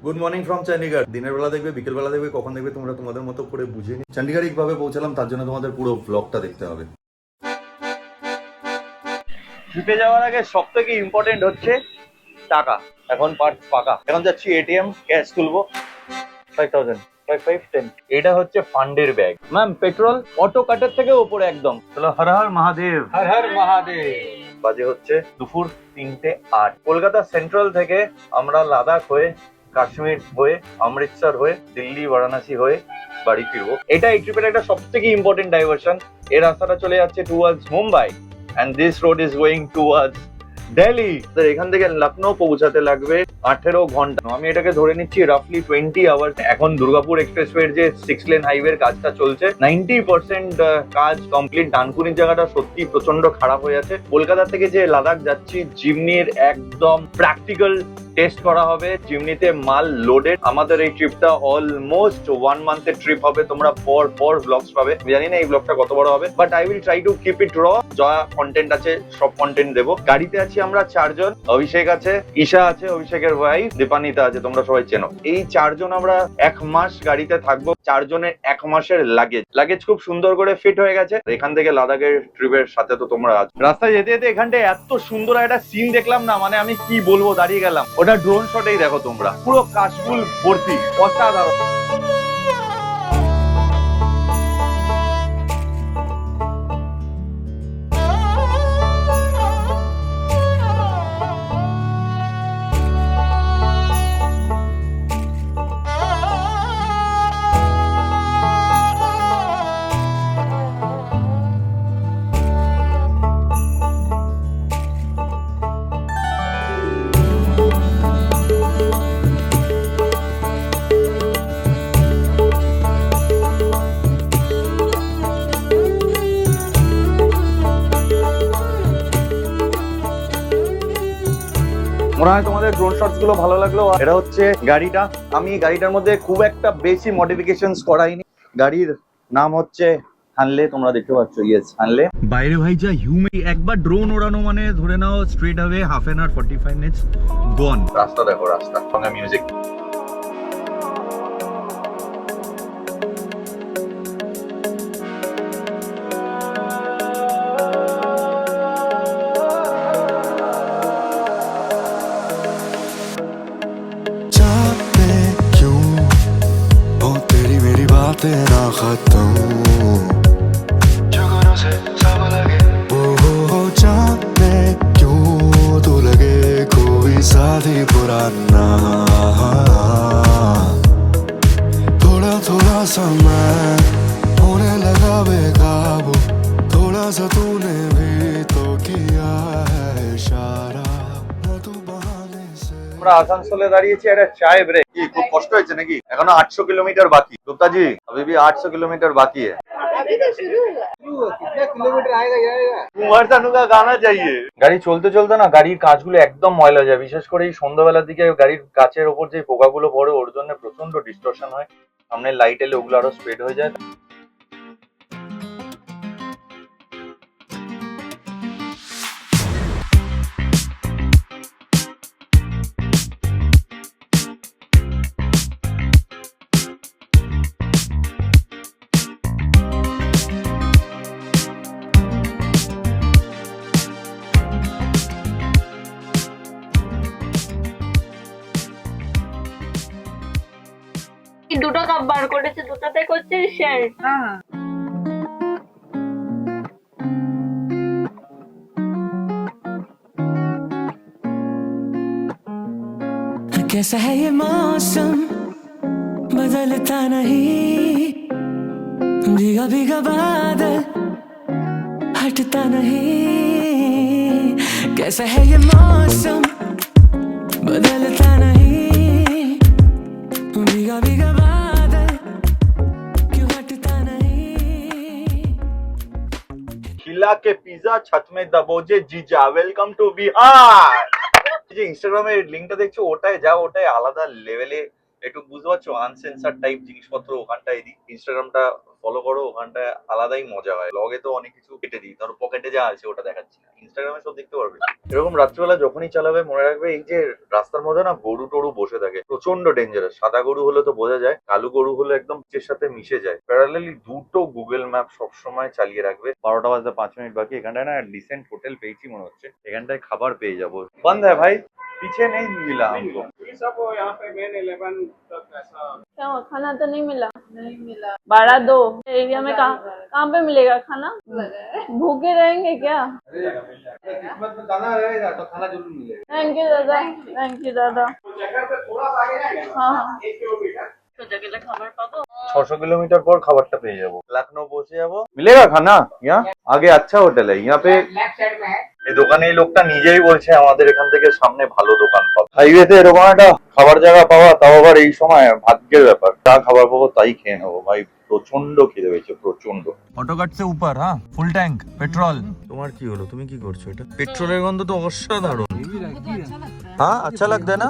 Good morning from Chandigarh. দিনের বেলা দেখবে, বিকেল বেলা দেখবে, কখন দেখবে তোমরা তোমাদের মতো করে বুঝে নি। চণ্ডীগড় কিভাবে পৌঁছালাম তার জন্য তোমাদের পুরো ব্লগটা দেখতে হবে। ট্রিপে যাওয়ার আগে সব থেকে ইম্পর্টেন্ট হচ্ছে টাকা। এখন পার্স ফাঁকা, এখন যাচ্ছি এটিএম, ক্যাশ তুলবো। 5000 5 10। এটা হচ্ছে ফান্ডের ব্যাগ। ম্যাম পেট্রোল অটো কাটের থেকে উপরে একদম। চলো, হর হর মহাদেব। হর হর মহাদেব। বাজে হচ্ছে দুপুর 3:08। কলকাতা সেন্ট্রাল থেকে আমরা লাদাখ হয়ে, কাশ্মীর হয়ে, অমৃতসর হয়ে, দিল্লি, বারাণসী হয়ে বাড়ি ফিরবো। এটা এই ট্রিপের একটা সব থেকে ইম্পর্টেন্ট ডাইভার্সন। এই রাস্তাটা চলে যাচ্ছে towards Mumbai and this road is going towards Delhi. তো এখান থেকে লখনৌ পৌঁছাতে লাগবে 18 ঘন্টা। আমি এটাকে ধরে নিচ্ছি রাফলি 20 আওয়ার্স। এখন দুর্গাপুর এক্সপ্রেসওয়ের যে 6 লেন হাইওয়ের কাজটা চলছে, 90% কাজ কমপ্লিট। ডানকুনির জায়গাটা সত্যি প্রচন্ড খারাপ হয়ে আছে। কলকাতা থেকে যে লাদাখ যাচ্ছি, জিমনির একদম প্র্যাকটিক্যাল টেস্ট করা হবে। জিমনিতে মাল লোডেড। আমাদের এই ট্রিপটা অলমোস্ট 1 মান্থের ট্রিপ হবে। তোমরা পর ব্লগস পাবে। জানি না এই ব্লগটা কত বড় হবে, but I will try to keep it র। যা কন্টেন্ট আছে সব কন্টেন্ট দেবো। গাড়িতে আছি আমরা 4 জন। অভিষেক আছে, ঈশা আছে, অভিষেকের ভাই দীপানিতা আছে, তোমরা সবাই চেনো। এই 4 জন আমরা 1 মাস গাড়িতে থাকবো। 4 জনের 1 মাসের লাগেজ খুব সুন্দর করে ফিট হয়ে গেছে। এখান থেকে লাদাখের ট্রিপের সাথে তো তোমরা আছো। রাস্তায় যেতে যেতে এখানটায় এত সুন্দর একটা সিন দেখলাম না, মানে আমি কি বলবো, দাঁড়িয়ে গেলাম। ওটা ড্রোন শটেই দেখো তোমরা, পুরো কাশফুল ভর্তি, অসাধারণ। মনে হয় তোমাদের ড্রোন শটস গুলো ভালো লাগলো। এটা হচ্ছে গাড়িটা। আমি গাড়িটার মধ্যে খুব একটা বেশি মডিফিকেশনস করাইনি। গাড়ির নাম হচ্ছে হানলে, তোমরা দেখতে পাচ্ছ। ইয়েস, হানলে। বাইরে ভাই যা হিউমিড। একবার ড্রোন ওড়ানো মানে ধরে নাও স্ট্রেট হবে হাফ এন আওয়ার 45 মিনিটস গন। রাস্তা দেখো, রাস্তা সঙ্গে মিউজিক। बातें ना खत्म जुगनों से सब लगे वो जाने क्यों तू लगे कोई साथी पुराना थोड़ा थोड़ा समय होने लगा बेकाबू थोड़ा सा तूने भी तो किया है इशारा तू बहाने से। আমরা আসানসোলে দাঁড়িয়েছি একটা চায় ব্রেক। কি খুব কষ্ট হয়েছে নাকি? এখনো 800 কিলোমিটার বাকি। গুপ্তাজি अभी भी 800 किलोमीटर बाकी है। अभी तो शुरू हुआ। कितना किलोमीटर आएगा जाएगा? কুমার শানু কা গানা চাইয়ে। গাড়ি চলতে চলতে না গাড়ির কাঁচগুলো একদম ময়লা যায়। বিশেষ করে এই সন্ধ্যাবেলার দিকে গাড়ির কাঁচের ওপর যে পোকাগুলো পড়ে, ওর জন্য প্রচন্ড ডিস্টরশন হয়। সামনে লাইট এলে ওগুলো আরো স্প্রেড হয়ে যায়। দুটো কাপ বার করেছে, দুটোতে করছে শেয়ার। कैसा है ये मौसम बदलता नहीं भीगा भीगा बादल हटता नहीं कैसा है ये मौसम बदलता नहीं भीगा भीगा बादल क्यों हटता नहीं। खिला के पिज्जा छत में दबोजे जीजा, वेलकम टू बिहार। যে ইনস্টাগ্রামের লিঙ্কটা দেখছো, ওটায় যাও। ওটায় আলাদা লেভেলে একটু বুঝতে পারছো আনসেন্সার টাইপ জিনিসপত্র ওখানটায় দিই। ইনস্টাগ্রামটা ফলো করো, ওখানটায় আলাদাই মজা হয়। ব্লগে তো অনেক কিছু কেটে দিই, ধরো পকেটে যা আছে ওটা দেখাচ্ছি না। ইনস্টাগ্রামে সব দেখতে পারবে। এরকম রাত্রিবেলা যখনই চালাবে মনে রাখবে এই যে রাস্তার মধ্যে না গরু টরু বসে থাকে, প্রচন্ড ডেঞ্জারাস। সাদা গরু হলে তো বোঝা যায়, কালো গরু হলে একদম পিচের সাথে মিশে যায়। প্যারালালি দুটো গুগল ম্যাপ সবসময় চালিয়ে রাখবে। 12টা বাজতে 5 মিনিট বাকি। এখানটায় না ডিসেন্ট হোটেল পেয়েছি মনে হচ্ছে, এখানটায় খাবার পেয়ে যাবো। বন্ধ है भाई, पीछे नहीं मिला हमको। सब यहाँ पे मेन 11 तक ऐसा क्या हुआ, खाना तो नहीं मिला? 12-2 एरिया में कहाँ पे मिलेगा खाना? भूखे रहेंगे क्या? किस्मत में दाना रहेगा तो खाना जरूर मिलेगा। थैंक यू दादा, थैंक यू दादा। जगह पे थोड़ा सा आगे जाएंगे ना, हाँ हाँ 1 किलोमीटर। तो जगह खबर पाबो। 600 किलोमीटर पर খাবারটা পেয়ে যাবো। লখনউ পৌঁছে যাবো। মিলেগা খানা यहाँ आगे अच्छा होटल है यहाँ पे। लेफ्ट साइड में है। এই দোকানে এই লোকটা নিজেই বলছে আমাদের এখান থেকে সামনে ভালো দোকান পাবো। হাইওয়েতে এরকম একটা খাবার জায়গা পাওয়া, তাও আবার এই সময় ভাগ্যের ব্যাপার। যা খাবার পাবো তাই খেয়ে নেবো ভাই, প্রচন্ড খিদে পেয়েছে, প্রচন্ড। অটোকাট সে উপর, হ্যাঁ ফুল ট্যাঙ্ক পেট্রোল। তোমার কি হলো, তুমি কি করছো? এটা পেট্রোলের গন্ধ তো অসাধারণ। हाँ अच्छा लगता है ना,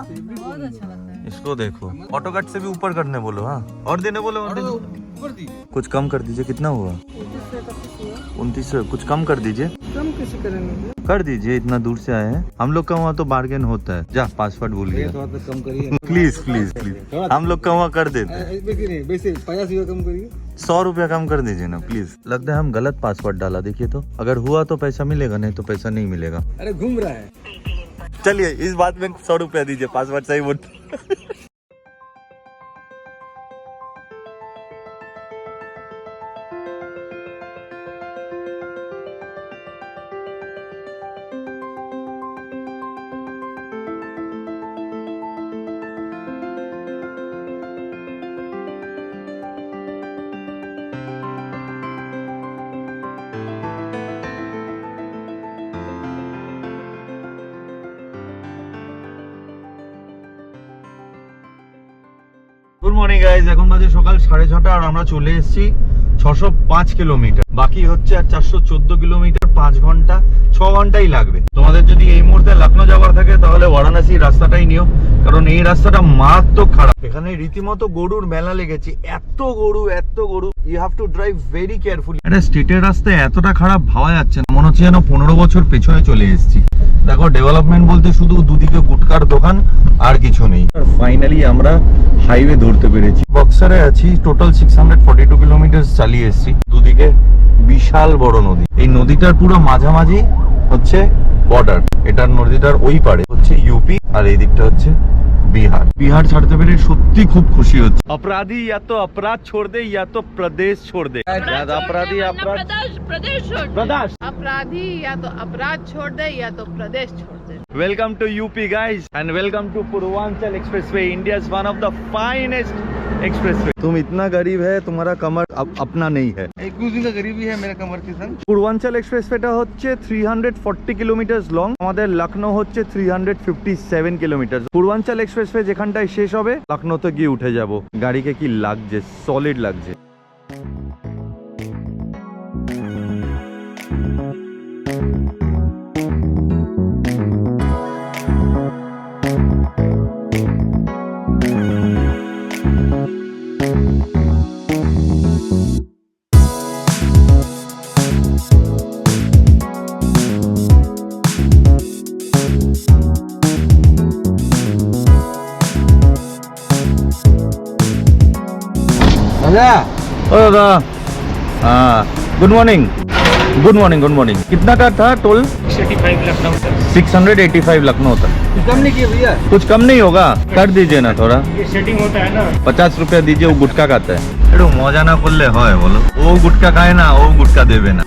इसको देखो। ऑटोकट से भी ऊपर करने बोलो, हाँ और देने बोलो, और देने। कुछ कम कर दीजिए, कितना हुआ? 29 कुछ कम कर दीजिए। कम कैसे करेंगे? कर दीजिए, इतना दूर से आए हैं हम लोग का, वहाँ तो बार्गेन होता है। जा पासवर्ड भूल गया, थोड़ा तो कम करिए। प्लीज प्लीज प्लीज, हम लोग का वहाँ कर देते हैं। वैसे 50 रुपया कम करिए। 100 रुपया कम कर दीजिए ना प्लीज। लगता है हम गलत पासवर्ड डाला, देखिए तो। अगर हुआ तो पैसा मिलेगा, नहीं तो पैसा नहीं मिलेगा। अरे घूम रहा है। चलिए इस बात में 100 रुपया दीजिए, पासवर्ड सही बोल। গুড মর্নিং গাইজ, এখন বাজে সকাল 6:30 আর আমরা চলে এসেছি 605 কিলোমিটার। বাকি হচ্ছে আর 414 কিলোমিটার, 5 ঘন্টা 6 ঘন্টাই লাগবে। তোমাদের যদি এই মুহূর্তে লখনউ যাওয়ার থাকে তাহলে বারাণসী রাস্তাটাই নিও, কারণ এই রাস্তাটা মারাত্মক খারাপ। এখানে রীতিমতো গরুর মেলা লেগেছে, এত গরু এত গরু, you have to drive very carefully. এটা স্টেটের রাস্তায় এতটা খারাপ ভাবা যাচ্ছে না, মনে হচ্ছে যেন 15 বছর পেছনে চলে এসেছি। দেখো ডেভেলপমেন্ট বলতে শুধু দুদিকে গুটকার দোকান আর কিছু নেই। ফাইনালি আমরা হাইওয়ে ধরতে পেরেছি। বক্সারে আছি, টোটাল 642 কিলোমিটার চালিয়ে এসেছি। দুদিকে বিশাল বড় নদী, এই নদীটার পুরো মাঝামাঝি হচ্ছে বর্ডার। এটার নদীটার ওই পারে হচ্ছে ইউপি আর এই দিকটা হচ্ছে বিহার। বিহার ছাড়তে পেরে সত্যি খুব খুশি হচ্ছে। अपराधी या तो अपराध छोड़ दे या तो प्रदेश छोड़ दे। अपराधी प्रदेश छोड़ प्रदेश। अपराधी या तो अपराध छोड़ दे या तो प्रदेश छोड़ दे। Welcome to UP guys and welcome to Purvanchal expressway, India's one of the finest expressway. तुम इतना गरीब है, तुम्हारा कमर अपना नहीं है। एक दूसरी का गरीबी है मेरा कमर के संग। পূর্বাঞ্চল এক্সপ্রেসওয়েটা হচ্ছে 340 কিলোমিটার লং, আমাদের লখনউ হচ্ছে 357 কিলোমিটার। পূর্বাঞ্চল এক্সপ্রেসওয়ে যেখানটায় শেষ হবে লখনউতে গিয়ে উঠে যাব। গাড়িকে কি লাগছে, সলিড লাগছে। ओ दादा, हाँ good morning good morning good morning. कितना का था टोल? 685 लखनऊ तक। कम नहीं किया भैया? कुछ कम नहीं होगा? कर दीजिए ना थोड़ा। ये सेटिंग होता है ना। 50 रुपया दीजिए, वो गुटखा खाता है। একটু মজা না করলে হয় বলো? ও গুটকা খায় না, ও গুটকা দেবে না।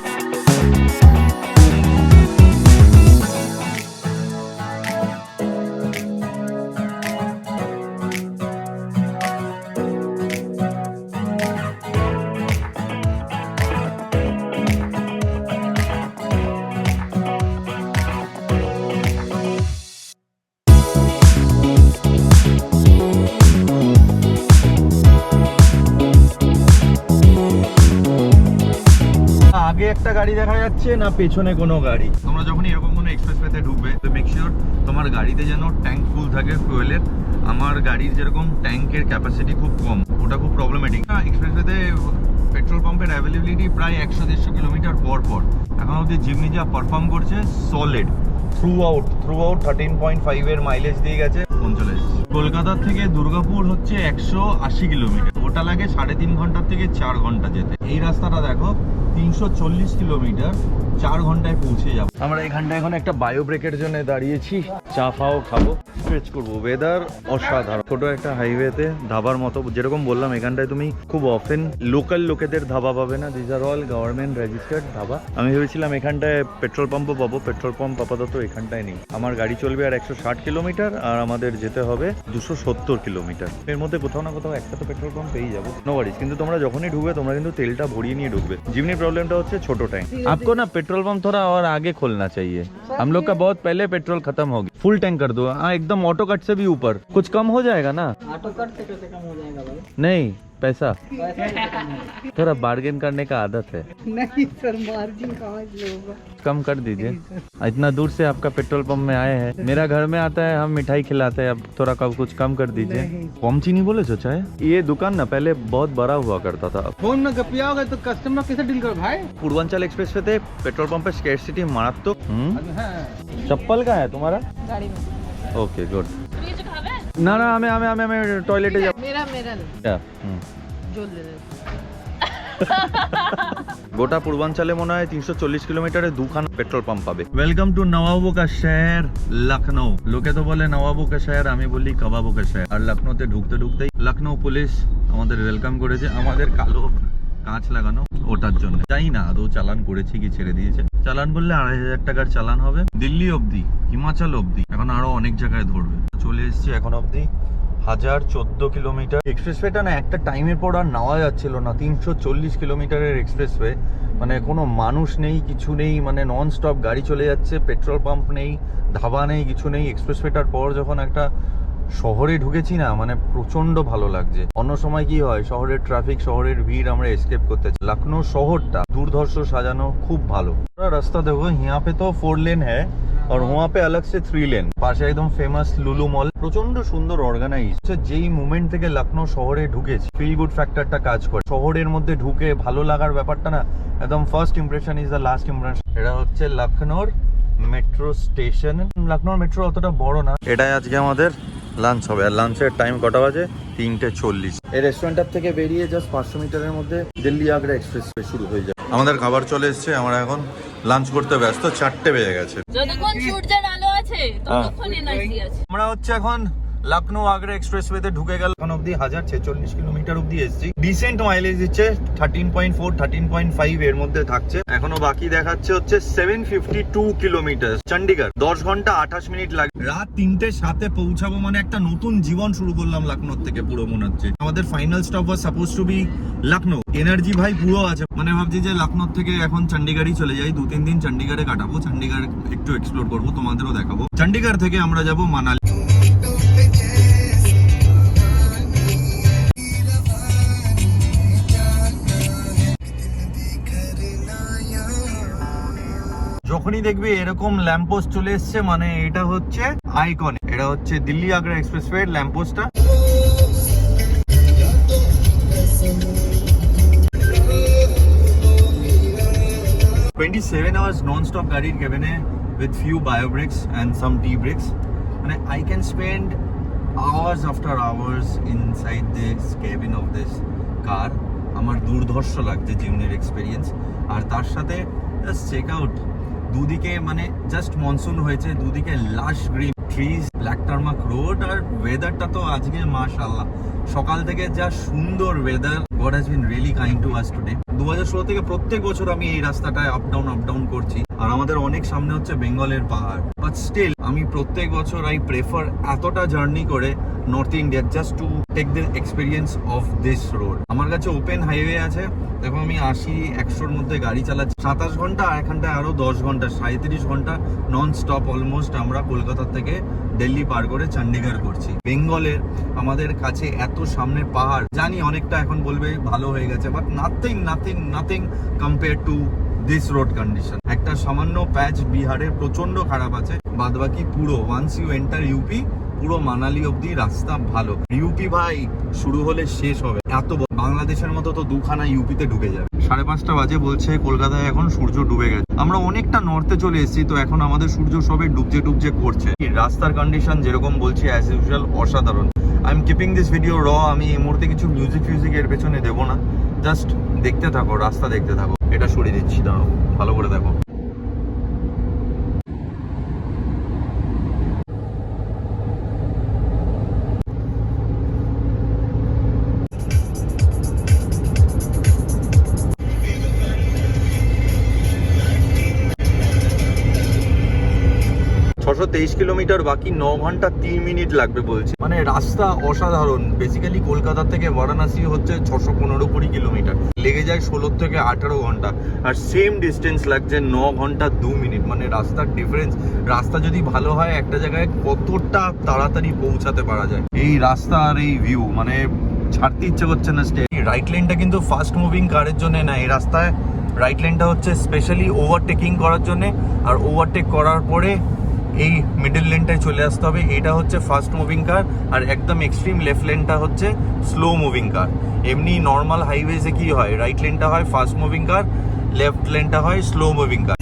আগে একটা গাড়ি দেখা যাচ্ছে না, পেছনে কোনো গাড়ি। তোমরা যখন এরকম কোনো এক্সপ্রেসওয়েতে ঢুকবে তো মেক শিওর তোমার গাড়িতে যেন ট্যাঙ্ক ফুল থাকে ফুয়েলের। আমার গাড়ির যেরকম ট্যাঙ্কের ক্যাপাসিটি খুব কম, ওটা খুব প্রবলেমেটিক। এক্সপ্রেসওয়েতে পেট্রোল পাম্পের অ্যাভেলেবিলিটি প্রায় 100-150 কিলোমিটার পর পর। এখন অবধি জিমনি যা পারফর্ম করছে সলিড থ্রু আউট 13.5 এর মাইলেজ দিয়ে গেছে। ফোন চলে এসেছে। কলকাতা থেকে দুর্গাপুর হচ্ছে 180 কিলোমিটার, ওটা লাগে 3.5 ঘন্টা থেকে 4 ঘন্টা যেতে। এই রাস্তাটা দেখো 340 কিলোমিটার, 4 ঘন্টায় পৌঁছে যাবো। আমরা এখানটায় এখন একটা বায়ো ব্রেকের জন্য দাঁড়িয়েছি, চা ফাও খাবো, স্ট্রেচ করবো। ওয়েদার অসাধারণ। ছোট একটা হাইওয়েতে ধাবার মতো, যেরকম বললাম এখানটায় তুমি খুব অফেন লোকাল লোকেদের ধাবা পাবে না, this are all government registered dhaba. আমি ভেবেছিলাম এখানটায় পেট্রোল পাম্পও পাবো, পেট্রোল পাম্প আপাতত এখানটায় নেই। আমার গাড়ি চলবে আর 160 কিলোমিটার, আর আমাদের যেতে হবে 270 কিলোমিটার। এর মধ্যে কোথাও না কোথাও একটা তো পেট্রোল পাম্প পেয়ে যাবো, নো ওয়ারিজ। কিন্তু তোমরা যখনই ঢুকবে তোমরা কিন্তু তেলটা ভরিয়ে নিয়ে ঢুকবে। জিমনি প্রবলেমটা হচ্ছে ছোট টাइम। आपको ना पेट्रोल पंप थोड़ा और आगे खोलना चाहिए, हम लोग का बहुत पहले पेट्रोल खत्म हो गया। फुल टैंक कर दो, हाँ एकदम ऑटो कट से भी ऊपर। कुछ कम हो जाएगा ना? ऑटो कट से कैसे कम हो जाएगा भाई? नहीं पैसा पैसा थोड़ा बार्गेन करने का आदत है, नहीं सर, मार्जिन कहाँ से होगा? कम कर दीजिए। इतना दूर से आपका पेट्रोल पंप में आए हैं, मेरा घर में आता है, हम मिठाई खिलाते हैं, अब थोड़ा कुछ कम कर दीजिए। कम चीनी बोले तो चाहे ये दुकान ना पहले बहुत बड़ा हुआ करता था। फोन में गपिया होगा तो कस्टमर कैसे डील करो भाई? पूर्वांचल एक्सप्रेस पे पेट्रोल पंप पे स्कैर्सिटी मारात्मक। हाँ। चप्पल का है तुम्हारा? गाड़ी में ओके गुड। ना ना हमें टॉयलेटे जा। मेरा मेरा नहीं, क्या जो ले ले। গোটা পূর্বাঞ্চলে মনে হয় 340 কিলোমিটারে দুখানা পেট্রোল পাম্প পাবে। ওয়েলকাম টু নবাবো কা শহর লখনৌ। লোকে তো বলে নবাবো কা শহর, আমি বলি কবাবো কা শহর। আর লখনৌতে ঢুকতে ঢুকতেই লখনৌ পুলিশ আমাদের ওয়েলকাম করেছে, আমাদের কালো কাঁচ লাগানো ওটার জন্য। জানি না আদৌ চালান করেছে কি ছেড়ে দিয়েছে। চালান করলে 2,500 টাকার চালান হবে, দিল্লি অবধি, হিমাচল অবধি, এখন আরো অনেক জায়গায় ধরবে। চলে এসেছি এখন অবধি 1014 কিলোমিটার। এক্সপ্রেসওয়েটা না একটা টাইমের পর আর নেওয়া যাচ্ছিল না। 340 কিলোমিটারের এক্সপ্রেসওয়ে, মানে কোনো মানুষ নেই, কিছু নেই, মানে নন স্টপ গাড়ি চলে যাচ্ছে, পেট্রোল পাম্প নেই, ধাবা নেই, কিছু নেই। এক্সপ্রেসওয়েটার পর যখন একটা শহরে ঢুকেছি না, মানে প্রচন্ড ভালো লাগছে। অন্য সময় কি হয়, শহরের ট্রাফিক, শহরের ভিড় আমরা এসকেপ করতে চাই। লখনৌ শহরটা দুর্ধর্ষ সাজানো, খুব ভালো। রাস্তা দেখো, यहाँ पे तो 4 लेन है और वहाँ पे अलग से 3 लेन। পাশে একদম ফেমাস লুলু মল, প্রচন্ড সুন্দর অর্গানাইজ। যেই মুভমেন্ট থেকে লখনৌ শহরে ঢুকেছি, ফিল গুড ফ্যাক্টরটা কাজ করে। শহরের মধ্যে ঢুকে ভালো লাগার ব্যাপারটা না, একদম first impression is the last impression. এটা হচ্ছে লখনৌর মেট্রো স্টেশন। লখনৌর মেট্রো অতটা বড় না। এটাই আজকে আমাদের লাঞ্চ হবে, আর লাঞ্চের টাইম কটা বাজে? 3:40। এই রেস্টুরেন্টটার থেকে বেরিয়ে জাস্ট 500 মিটারের মধ্যে দিল্লি আগ্রা এক্সপ্রেস শুরু হয়ে যায়। আমাদের খাবার চলে এসেছে, আমরা এখন লাঞ্চ করতে ব্যস্ত। 4টে বেজে গেছে। যতক্ষণ সূর্যের আলো আছে ততক্ষণ এনার্জি আছে। আমরা হচ্ছে এখন লখনৌ আগ্রা এক্সপ্রেসওয়েতে ঢুকে গেল। এখন অবধি 1046 কিলোমিটার অবধি এসেছি। ডিসেন্ট মাইলেজ দিচ্ছে, 13.4 13.5 এর মধ্যে থাকছে। এখনো বাকি দেখাচ্ছে হচ্ছে 752 কিলোমিটার। চণ্ডীগড় 10 ঘন্টা 28 মিনিট লাগে। রাত 3:07 পৌঁছাবো, মানে একটা নতুন জীবন শুরু করলাম লখনৌ থেকে পুরো মনে হচ্ছে। আমাদের final stop was suppose to be Lucknow. Energy ভাই পুরো আছে, মানে ভাবছি যে লখনৌ থেকে এখন চণ্ডীগড়ই চলে যাই, 2-3 দিন চণ্ডীগড়ে কাটাবো। চণ্ডীগড় একটু এক্সপ্লোর করবো, তোমাদেরও দেখাবো। চণ্ডীগড় থেকে আমরা যাবো মানালি। যখনই দেখবি এরকম ল্যাম্পপোস্ট চলে এসছে, মানে এটা হচ্ছে আইকন। এটা হচ্ছে দিল্লি আগ্রা এক্সপ্রেসওয়ে ল্যাম্পপোস্টটা। "27 hours non-stop গাড়ির কেবিনে with few bio breaks and some tea breaks, মানে I can spend hours after hours inside this cabin of this car." আমার দুর্ধর্ষ লাগছে জিমনির এক্সপেরিয়েন্স। আর তার সাথে জাস্ট চেক আউট, দুদিকে মানে জাস্ট মনসুন হয়েছে, দুদিকে lush green trees, black tarmac road, আর ওয়েদারটা তো আজকে মাশাআল্লাহ সকাল থেকে যা সুন্দর weather. God has been really kind to us today. 2016 থেকে প্রত্যেক বছর আমি এই রাস্তাটায় আপ ডাউন করছি, আর আমাদের অনেক সামনে হচ্ছে বেঙ্গলের পাহাড়। বাট স্টিল আমি প্রত্যেক বছর আই প্রেফার এতটা জার্নি করে north India just to take the experience of this road. আমার কাছে ওপেন হাইওয়ে আছে, দেখো আমি 80-100-র মধ্যে গাড়ি চালাচ্ছি। 27 ঘন্টা, আর এখানটায় আরো 10 ঘন্টা, 37 ঘন্টা নন স্টপ অলমোস্ট আমরা কলকাতা থেকে দিল্লি পার করে চণ্ডীগড় করছি। বেঙ্গলের আমাদের কাছে এত সামনে পাহাড়, জানি অনেকটা এখন বলবে ভালো হয়ে গেছে, but nothing compare to this road condition. একটা সামান্য প্যাচ বিহারের প্রচন্ড খারাপ আছে, বাদবাকি পুরো ওয়ান্স ইউ এন্টার ইউপি, পুরো মানালি অব্দি রাস্তা ভালো। ইউপি ভাই শুরু হলে শেষ হবে এত বাংলাদেশের মতো তো দুখানা ইউপিতে ঢুকে যাবে। 5:30 বাজে, বলছে কলকাতায় এখন সূর্য ডুবে গেছে। আমরা অনেকটা নর্থে চলে এসেছি, তো এখন আমাদের সূর্য সবে ডুবছে করছে। রাস্তার কন্ডিশন যেরকম বলছি অ্যাজ ইউজুয়াল অসাধারণ। I am keeping this video র। আমি এই মুহূর্তে কিছু মিউজিক এর পেছনে দেবো না, জাস্ট দেখতে থাকো, রাস্তা দেখতে থাকো। এটা সরিয়ে দিচ্ছি, দাঁড়াও, ভালো করে দেখো। 623 কিলোমিটার বাকি, 9 ঘন্টা 3 মিনিট লাগবে বলছি। মানে রাস্তা অসাধারণ। বেসিক্যালি কলকাতা থেকে বারাণসী হচ্ছে 615-20 কিলোমিটার, লেগে যায় 16 থেকে 18 ঘন্টা। আর সেম ডিস্টেন্স লাগছে 9 ঘন্টা 2 মিনিট। মানে রাস্তার ডিফারেন্স, রাস্তা যদি ভালো হয় একটা জায়গায় কতটা তাড়াতাড়ি পৌঁছাতে পারা যায়। এই রাস্তা আর এই ভিউ, মানে ছাড়তে ইচ্ছে করছে না। রাইট লেনটা কিন্তু ফাস্ট মুভিং কারের জন্য না, এই রাস্তায় রাইট লেনটা হচ্ছে স্পেশালি ওভারটেকিং করার জন্য। আর ওভারটেক করার পরে এই মিডল লেনটায় চলে আসতে হবে। এটা হচ্ছে ফাস্ট মুভিং কার, আর একদম এক্সট্রিম লেফট লেনটা হচ্ছে স্লো মুভিং কার। এমনি নর্মাল হাইওয়েজে কি হয়, রাইট লেনটা হয় ফাস্ট মুভিং কার, লেফট লেনটা হয় slow moving car.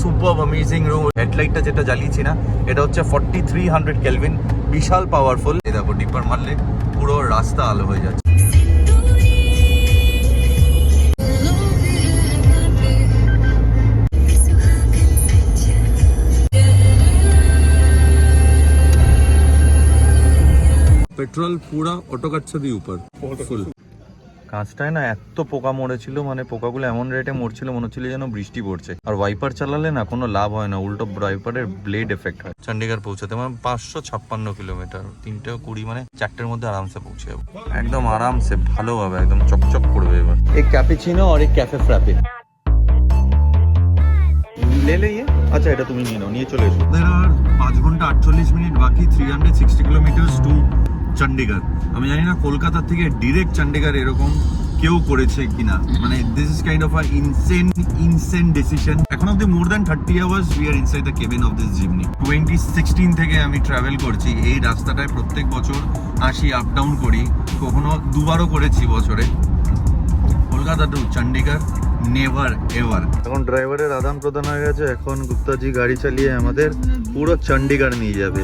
Super amazing road. হেডলাইটটা যেটা জ্বালিয়েছি না, এটা হচ্ছে 4300 কেলভিন, বিশাল পাওয়ারফুল। এই দেখো, ডিপার মারলে পুরো রাস্তা আলো হয়ে যাচ্ছে। পেট্রোল পুরা অটো কাটছে দিয়ে উপর ফুল। কাঁচটায় না এত পোকা মরেছিল, মানে পোকাগুলো এমন রেটে মরছিল মনে হচ্ছিল যেন বৃষ্টি পড়ছে। আর ওয়াইপার চালালে না কোনো লাভ হয় না, উল্টো ওয়াইপারের ব্লেড এফেক্ট হয়। চণ্ডীগড় পৌঁছাতে মানে 556 কিলোমিটার, 3:20 মানে 4টের মধ্যে আরামসে পৌঁছে যাবো। একদম আরামসে, ভালোভাবে, একদম চকচক করবে। এবার এক ক্যাপুচিনো আর এক ক্যাফে ফ্র্যাপে ले लीजिए। আচ্ছা, এটা তুমি নিয়ে নাও, নিয়ে চলে এসো। আমাদের আর 5 ঘন্টা 48 মিনিট বাকি, 360 কিলোমিটার টু চণ্ডীগড়। আমি জানি না কলকাতা থেকে ডিরেক্ট চণ্ডীগড় এরকম কেউ করেছে কিনা। মানে this is kind of a insane decision. এখন অব্দি more than 30 hours we are inside the cabin of this Gemini. 2016 থেকে আমি ট্রাভেল করছি এই রাস্তাটায়, প্রত্যেক বছর আসি, আপ ডাউন করি, কখনো দুবারও করেছি বছরে। Kolkata to Chandigarh never ever. এখন ড্রাইভারের আদান প্রদান হয়ে গেছে। এখন গুপ্তাজি গাড়ি চালিয়ে আমাদের পুরো চণ্ডীগড় নিয়ে যাবে,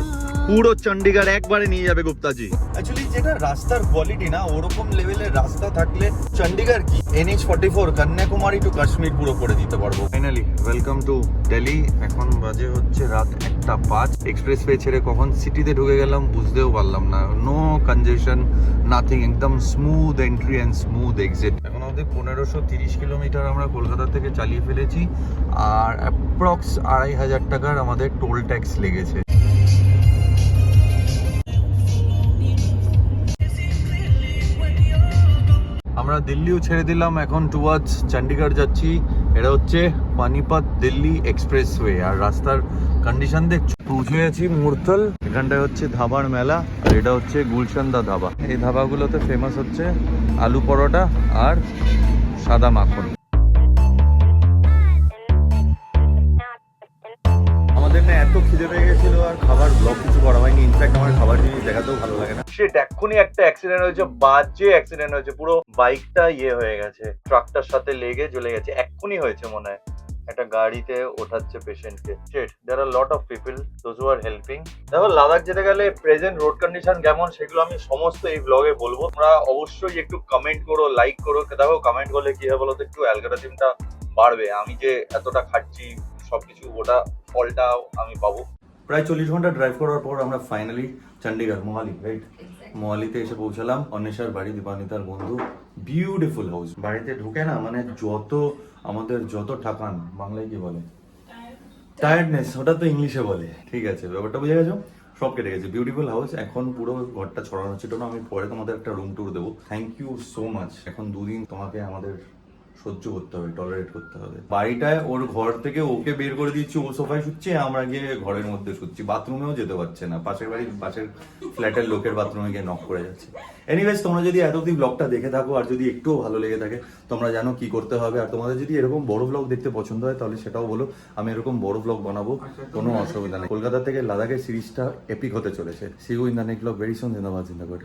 পুরো চণ্ডীগড় একবারে নিয়ে যাবে গুপ্তাজি। অ্যাকচুয়ালি যেটা রাস্তার কোয়ালিটি না, ওরকম লেভেলের রাস্তা থাকলে চণ্ডীগড় কি NH44 কন্যাকুমারী টু কাশ্মীর পুরো করে দিতে পারবো। Finally welcome to Delhi. এখন বাজে হচ্ছে রাত 1:05। এক্সপ্রেসওয়ে ছেড়ে কখন সিটিতে ঢুকে গেলাম বুঝতেও পারলাম না। নো কনজেশন, নাথিং, একদম smooth entry and smooth exit. এখন অবধি 1530 কিলোমিটার আমরা কলকাতা থেকে চালিয়ে ফেলেছি, আর অ্যাপ্রক্স 2500 টাকার আমাদের টোল ট্যাক্স লেগেছে। আমরা দিল্লিও ছেড়ে দিলাম, এখন টুয়ার্ডস চণ্ডীগড় যাচ্ছি। এটা হচ্ছে পানিপত দিল্লি এক্সপ্রেসওয়ে, আর রাস্তার কন্ডিশন দেখছো। পৌঁছে গেছি মুরথল। এখানটায় হচ্ছে ধাবার মেলা, আর এটা হচ্ছে গুলশানদা ধাবা। এই ধাবাগুলোতে ফেমাস হচ্ছে আলু পরোটা আর সাদা মাখন। আমাদের না এত খিদে পেয়ে গেছিল, আর খাবার ব্লগ কিছু করা হয়নি। ইনফ্যাক্ট আমার খাবার জিনিস দেখাতেও ভালো লাগে না। সেট এক্ষুনি একটা অ্যাক্সিডেন্ট হয়েছে, বাজে অ্যাক্সিডেন্ট হয়েছে, পুরো বাইকটা হয়ে গেছে, ট্রাকটার সাথে লেগে জ্বলে গেছে। এক্ষুনি হয়েছে মনে হয়। একটা গাড়িতে ওঠাচ্ছে পেশেন্টকে। Set there are lot of people those who are helping. দেখো, লাদাখ যেতে গেলে প্রেজেন্ট রোড কন্ডিশন কেমন সেগুলো আমি সমস্ত এই ব্লগে বলবো। তোমরা অবশ্যই একটু কমেন্ট করো, লাইক করো। দেখো, কমেন্ট করলে কি হয় বলো তো, একটু অ্যালগরিদমটা বাড়বে। আমি যে এতটা খাচ্ছি সবকিছু, ওটা ফলটাও আমি পাবো। প্রায় 40 ঘন্টা ড্রাইভ করার পর আমরা ফাইনালি চণ্ডীগড়, মোহালি, রাইট, মোহালিতে এসে পৌঁছালাম। অন্বেষার বাড়ি, দীপানিতার বন্ধু। Beautiful house. বাড়িতে ঢুকে না, মানে যত ঠাকান, বাংলায় কি বলে, টায়ার্ডনেস, ওটা তো ইংলিশে বলে। ঠিক আছে, ব্যাপারটা বুঝে গেছো, সব কেটে গেছে। Beautiful house. এখন পুরো ঘরটা ছড়ানো ছিল না। আমি পরে তোমাদের একটা রুম ট্যুর দেবো। Thank you so much. এখন 2 দিন তোমাকে আমাদের সহ্য করতে হবে, টলারেট করতে হবে। বাড়িটায় ওর ঘর থেকে ওকে বের করে দিচ্ছি, ও সোফায় শুচ্ছে, আমরা গিয়ে ঘরের মধ্যে শুচ্ছি, বাথরুমেও যেতে পারছে না, পাশের বাড়ির পাশের ফ্ল্যাটের লোকের বাথরুমে গিয়ে নক করে যাচ্ছে। এনিওয়েজ, তোমরা যদি এত অব্দি ব্লগটা দেখে থাকো আর যদি একটুও ভালো লেগে থাকে, তোমরা জানো কি করতে হবে। আর তোমাদের যদি এরকম বড় ব্লগ দেখতে পছন্দ হয় তাহলে সেটাও বলো, আমি এরকম বড় ব্লগ বানাবো, কোনো অসুবিধা নেই। কলকাতা থেকে লাদাখের সিরিজটা এপিক হতে চলেছে। See you in the next blog very soon. জিন্দাবাদ, জিন্দাবাদ।